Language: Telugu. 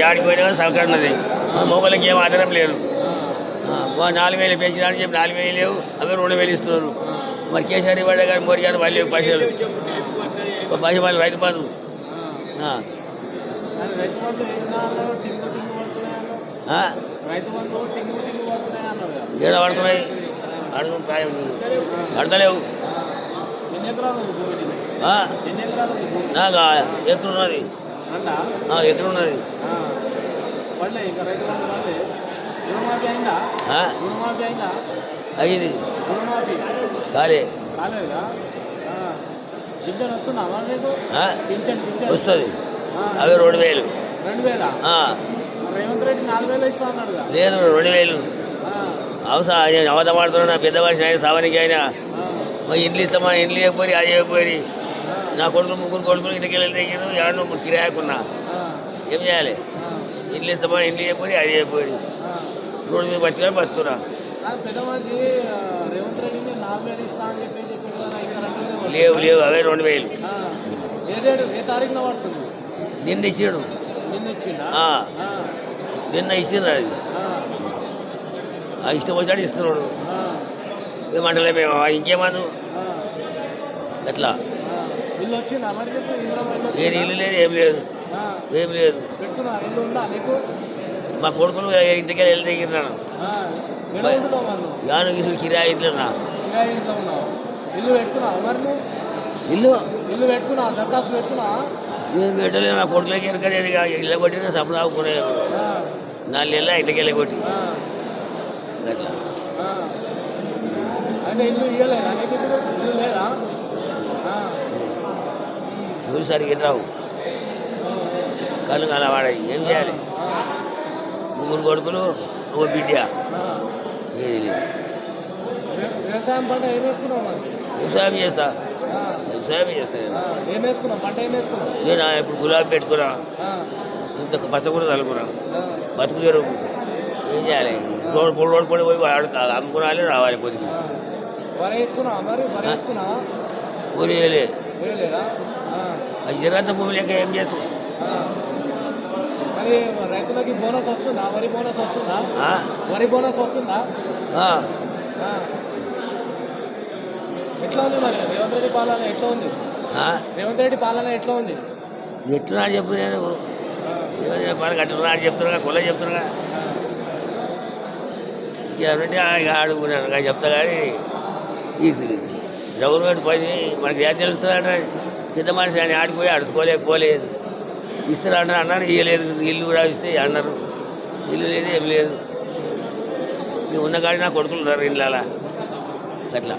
ఆడిపోయినా సౌకర్యం ఉన్నది మొగలకి ఏం ఆధారం లేదు 4,000 పెంచినాడని చెప్పి 4,000 లేవు అవి 2,000 ఇస్తున్నారు మరి కేసీఆర్ ఇవ్వడే కానీ మోడీ గారు వాళ్ళు లేవు పైసలు మళ్ళీ రైతు బంధు ఏడ పడుతున్నాయి పడతలేవు నాకు ఎక్కడున్నది ఎక్కడున్నది అయింది కాలే వస్తుంది అవి 2,000 లేదు 2,000 అవసరం అవధం ఆడుతున్నా పెద్ద మనిషి ఆయన సావానికి ఆయన ఇండ్లు ఇస్తామా ఇండ్లు ఇవ్వకపోయి అది ఇవ్వకపోయి నా కొడుకులు 3 కొడుకులు ఇంటికి వెళ్ళి దగ్గర ఎవరినో కిరాయకున్నా ఏం చేయాలి ఇండ్లు ఇస్తామా ఇండ్లు ఇవ్వకపోయి అది ఇవ్వకపోయి రోడ్డు మీద బతికినా బతుకున్నా లేవు లేవు అవే 2,000 నిన్న ఇచ్చాడు నిన్న ఇచ్చిండ్రు అది ఇష్టం వచ్చాడు ఇస్తున్నాడు ఏమంటలే మేము ఇంకేమదు ఎట్లా ఏది ఇల్లు లేదు ఏం లేదు ఏం లేదు మా కొడుకులు ఇంటికి వెళ్ళి దిగినాను గాను గీసులు కిరాయి ఇంట్లోనా ఇల్లు ఏం పెట్టలేదు నా కొడుకులకి ఎరకలేదు ఇళ్ళ కొట్టిన సప్పుడు ఆకునే 4 నెలల ఇంటికి వెళ్ళి కొట్టి అట్లా చూసి సరిగ్గా రావు కళ్ళు అలా వాడాయి ఏం చేయాలి 3 కొడుకులు ఒక బిడ్డ వ్యవసాయం పంట ఏం వేసుకున్నావు వ్యవసాయం చేస్తా నేను ఇప్పుడు గులాబీ పెట్టుకున్నా ఇంత పచ్చ కూడా తలుపురా బతుకు తెరువు ఏం చేయాలి రోడ్డు పడి పోయి అమ్ముకోవాలి రావాలి పొద్దుకి ఊరి జరంత భూమి లేక ఏం చేస్తాం రైతులకి బోనస్ వస్తుందా వరి బోనస్ వస్తుందా ఎట్లా ఉంది మరి రేవంత్ రెడ్డి పాలన ఎట్లా ఉంది ఎట్లున్నాడు చెప్పు నేను పాలన కట్టున్నాడు చెప్తున్నా కొల్ల చెప్తున్నా ఇంకేమంటే ఆడుకున్నాను చెప్తా కానీ ఈ గవర్నమెంట్ పని మనకి ఏం తెలుస్తుందట పెద్ద మనిషి అని ఆడిపోయి అడుచుకోలేకపోలేదు ఇస్తారంటారు అన్నారు ఇవ్వలేదు ఇల్లు కూడా ఇస్తే అన్నారు ఇల్లు లేదు ఏం లేదు ఉన్న కాడి నా కొడుకులు ఉన్నారు ఇళ్ళ అట్లా